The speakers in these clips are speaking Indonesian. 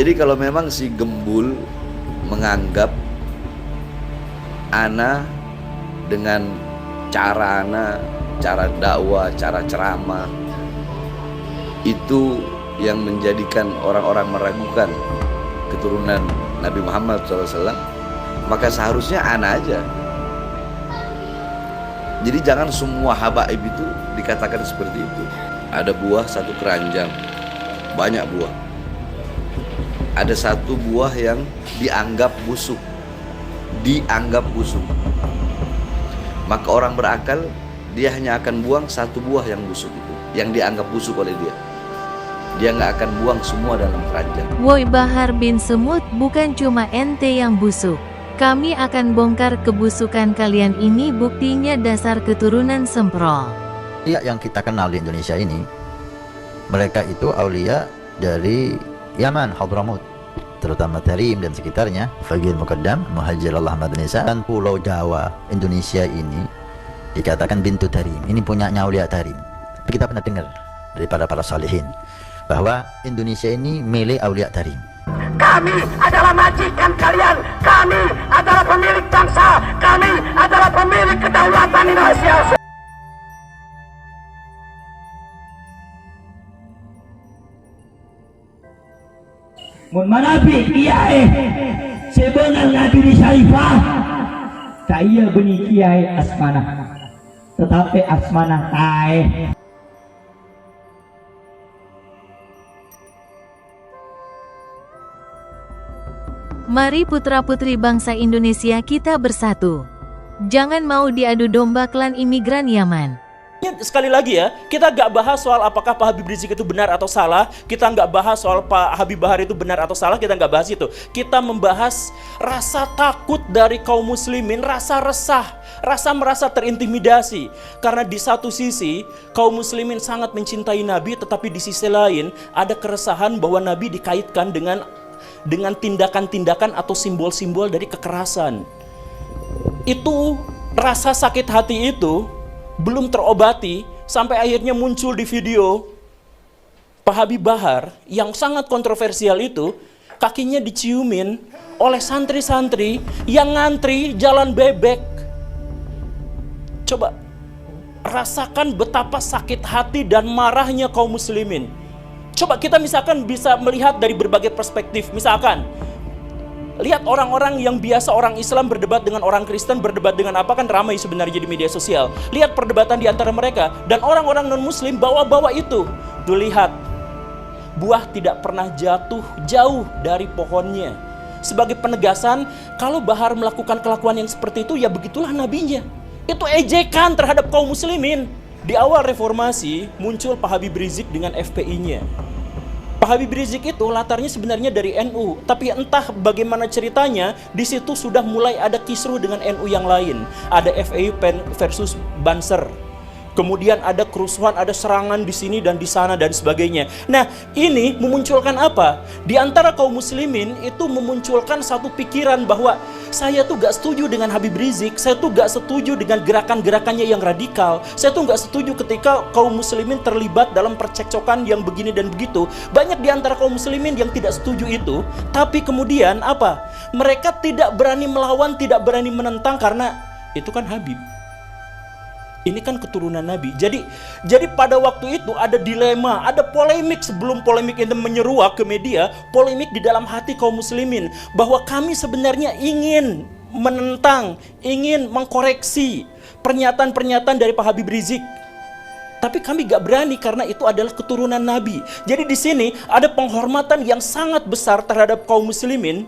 Jadi kalau memang si Gembul menganggap ana dengan cara ana, cara dakwah, cara ceramah itu yang menjadikan orang-orang meragukan keturunan Nabi Muhammad SAW, maka seharusnya ana aja. Jadi jangan semua habaib itu dikatakan seperti itu. Ada buah satu keranjang, banyak buah. Ada satu buah yang dianggap busuk, maka orang berakal dia hanya akan buang satu buah yang busuk itu, yang dianggap busuk oleh dia. Dia nggak akan buang semua dalam keranjang. Woi Bahar bin Semut, bukan cuma ente yang busuk. Kami akan bongkar kebusukan kalian ini, buktinya dasar keturunan semprol. Aulia yang kita kenal di Indonesia ini, mereka itu aulia dari Yaman, Hadramut, terutama Tarim dan sekitarnya, Faqih Muqaddam, Muhajir Allah Madinisa, dan Pulau Jawa Indonesia ini dikatakan bintu Tarim. Ini punyanya aulia Tarim. Tapi kita pernah dengar dari para salihin bahwa Indonesia ini milik aulia Tarim. Kami adalah majikan kalian, kami adalah pemilik bangsa, kami adalah pemilik kedaulatan Indonesia. Mun manapi kiai sebenarnya ngaji di Syarifah saya bunyi kiai asmanah, tetapi asmanah tae. Mari putra-putri bangsa Indonesia kita bersatu. Jangan mau diadu domba klan imigran Yaman. Sekali lagi ya, kita nggak bahas soal apakah Pak Habib Rizik itu benar atau salah. Kita nggak bahas soal Pak Habib Bahar itu benar atau salah. Kita nggak bahas itu. Kita membahas rasa takut dari kaum muslimin, rasa resah, rasa merasa terintimidasi. Karena di satu sisi kaum muslimin sangat mencintai Nabi, tetapi di sisi lain ada keresahan bahwa Nabi dikaitkan dengan tindakan-tindakan atau simbol-simbol dari kekerasan. Itu rasa sakit hati itu belum terobati sampai akhirnya muncul di video Pak Habib Bahar yang sangat kontroversial itu, kakinya diciumin oleh santri-santri yang ngantri jalan bebek. Coba rasakan betapa sakit hati dan marahnya kaum muslimin. Coba kita misalkan bisa melihat dari berbagai perspektif. Misalkan lihat orang-orang yang biasa, orang Islam berdebat dengan orang Kristen, berdebat dengan apa, kan ramai sebenarnya di media sosial. Lihat perdebatan di antara mereka, dan orang-orang non-muslim bawa-bawa itu. Tuh lihat, buah tidak pernah jatuh jauh dari pohonnya. Sebagai penegasan, kalau Bahar melakukan kelakuan yang seperti itu, ya begitulah nabinya. Itu ejekan terhadap kaum muslimin. Di awal reformasi, muncul Pak Habib Rizik dengan FPI-nya. Pak Habib Rizik itu latarnya sebenarnya dari NU, tapi entah bagaimana ceritanya, di situ sudah mulai ada kisruh dengan NU yang lain. Ada FPI versus Banser. Kemudian ada kerusuhan, ada serangan di sini dan di sana dan sebagainya. Nah, ini memunculkan apa? Di antara kaum muslimin itu memunculkan satu pikiran bahwa saya tuh gak setuju dengan Habib Rizik, saya tuh gak setuju dengan gerakan-gerakannya yang radikal, saya tuh gak setuju ketika kaum muslimin terlibat dalam percekcokan yang begini dan begitu. Banyak di antara kaum muslimin yang tidak setuju itu, tapi kemudian apa? Mereka tidak berani melawan, tidak berani menentang karena itu kan Habib. Ini kan keturunan Nabi. Jadi pada waktu itu ada dilema, ada polemik sebelum polemik itu menyeruak ke media, polemik di dalam hati kaum muslimin bahwa kami sebenarnya ingin menentang, ingin mengkoreksi pernyataan-pernyataan dari Pak Habib Rizik. Tapi kami gak berani karena itu adalah keturunan Nabi. Jadi di sini ada penghormatan yang sangat besar terhadap kaum muslimin,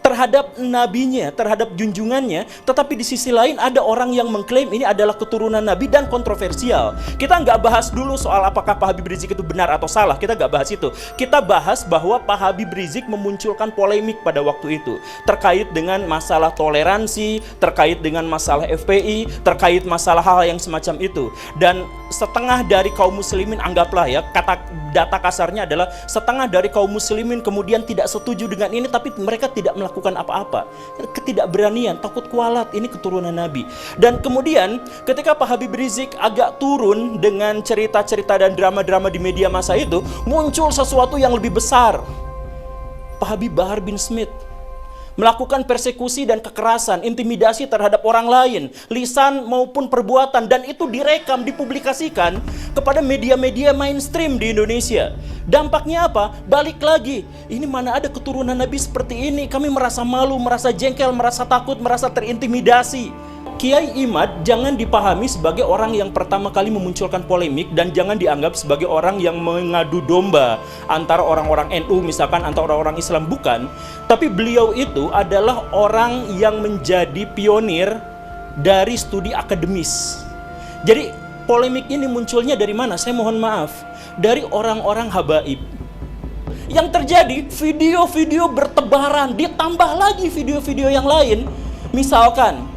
terhadap nabinya, terhadap junjungannya. Tetapi di sisi lain ada orang yang mengklaim ini adalah keturunan Nabi dan kontroversial. Kita nggak bahas dulu soal apakah Pak Habib Rizik itu benar atau salah. Kita nggak bahas itu. Kita bahas bahwa Pak Habib Rizik memunculkan polemik pada waktu itu terkait dengan masalah toleransi, terkait dengan masalah FPI, terkait masalah hal yang semacam itu. Dan setengah dari kaum muslimin, anggaplah ya, data kasarnya adalah setengah dari kaum muslimin kemudian tidak setuju dengan ini, tapi mereka tidak melakukan apa-apa. Ketidakberanian, takut kualat, ini keturunan Nabi. Dan kemudian ketika Pak Habib Rizik agak turun dengan cerita-cerita dan drama-drama di media massa itu, muncul sesuatu yang lebih besar. Pak Habib Bahar bin Smith melakukan persekusi dan kekerasan, intimidasi terhadap orang lain, lisan maupun perbuatan, dan itu direkam, dipublikasikan kepada media-media mainstream di Indonesia. Dampaknya apa? Balik lagi, ini mana ada keturunan Nabi seperti ini? Kami merasa malu, merasa jengkel, merasa takut, merasa terintimidasi. Kiai Imad jangan dipahami sebagai orang yang pertama kali memunculkan polemik, dan jangan dianggap sebagai orang yang mengadu domba antara orang-orang NU misalkan, antara orang-orang Islam, bukan. Tapi beliau itu adalah orang yang menjadi pionir dari studi akademis. Jadi polemik ini munculnya dari mana? Saya mohon maaf, dari orang-orang habaib. Yang terjadi, video-video bertebaran, ditambah lagi video-video yang lain. Misalkan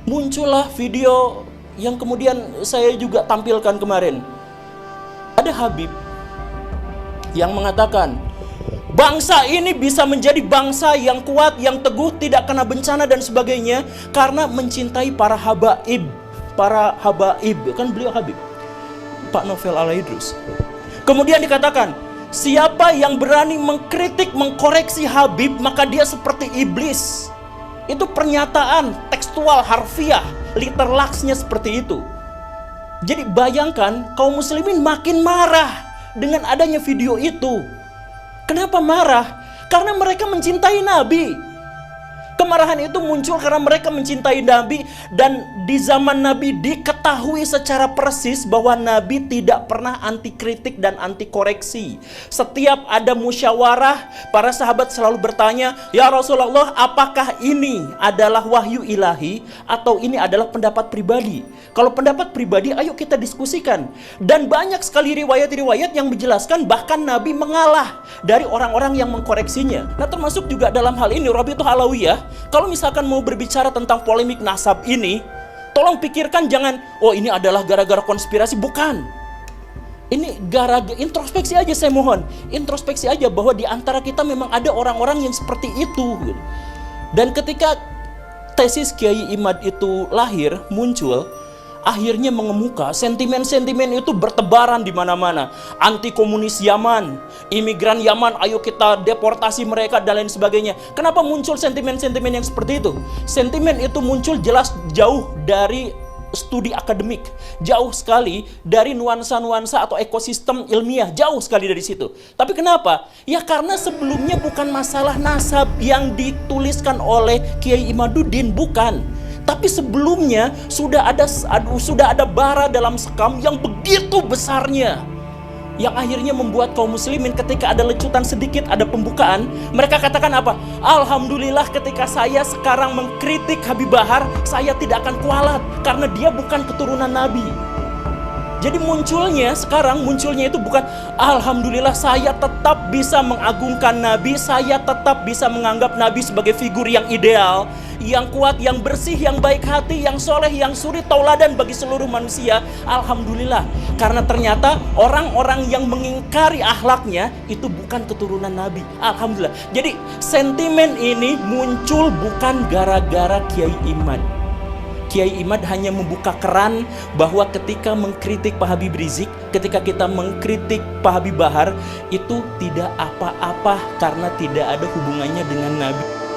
muncullah video yang kemudian saya juga tampilkan kemarin. Ada Habib yang mengatakan, bangsa ini bisa menjadi bangsa yang kuat, yang teguh, tidak kena bencana dan sebagainya karena mencintai para habaib. Para habaib, kan beliau Habib, Pak Novel Al-Idrus. Kemudian dikatakan, siapa yang berani mengkritik, mengkoreksi Habib, maka dia seperti iblis. Itu pernyataan tekstual, harfiah, literlaksnya seperti itu. Jadi bayangkan, kaum muslimin makin marah dengan adanya video itu. Kenapa marah? Karena mereka mencintai Nabi. Kemarahan itu muncul karena mereka mencintai Nabi, dan di zaman Nabi diketahui secara persis bahwa Nabi tidak pernah anti kritik dan anti koreksi. Setiap ada musyawarah, para sahabat selalu bertanya, ya Rasulullah, apakah ini adalah wahyu ilahi atau ini adalah pendapat pribadi? Kalau pendapat pribadi, ayo kita diskusikan. Dan banyak sekali riwayat-riwayat yang menjelaskan bahkan Nabi mengalah dari orang-orang yang mengkoreksinya. Nah, termasuk juga dalam hal ini Rabi'ah Alawiyah, kalau misalkan mau berbicara tentang polemik nasab ini, tolong pikirkan, jangan, oh ini adalah gara-gara konspirasi. Bukan. Ini gara-gara introspeksi aja, saya mohon. Introspeksi aja bahwa di antara kita memang ada orang-orang yang seperti itu. Dan ketika tesis Kiai Imad itu lahir, muncul, akhirnya mengemuka, sentimen-sentimen itu bertebaran di mana-mana. Anti komunis Yaman, imigran Yaman, ayo kita deportasi mereka dan lain sebagainya. Kenapa muncul sentimen-sentimen yang seperti itu? Sentimen itu muncul jelas jauh dari studi akademik, jauh sekali dari nuansa-nuansa atau ekosistem ilmiah, jauh sekali dari situ. Tapi kenapa? Ya karena sebelumnya bukan masalah nasab yang dituliskan oleh Kiai Imaduddin, bukan. Tapi sebelumnya sudah ada bara dalam sekam yang begitu besarnya, yang akhirnya membuat kaum muslimin ketika ada lecutan sedikit, ada pembukaan, mereka katakan apa? Alhamdulillah ketika saya sekarang mengkritik Habib Bahar, saya tidak akan kualat karena dia bukan keturunan Nabi. Jadi munculnya itu bukan alhamdulillah saya tetap bisa mengagungkan Nabi, saya tetap bisa menganggap Nabi sebagai figur yang ideal, yang kuat, yang bersih, yang baik hati, yang soleh, yang suri tauladan bagi seluruh manusia. Alhamdulillah, karena ternyata orang-orang yang mengingkari akhlaknya itu bukan keturunan Nabi. Alhamdulillah. Jadi sentimen ini muncul bukan gara-gara Kiai Imad. Kiai Imad hanya membuka keran bahwa ketika mengkritik Pak Habib Rizik, ketika kita mengkritik Pak Habib Bahar, itu tidak apa-apa karena tidak ada hubungannya dengan Nabi.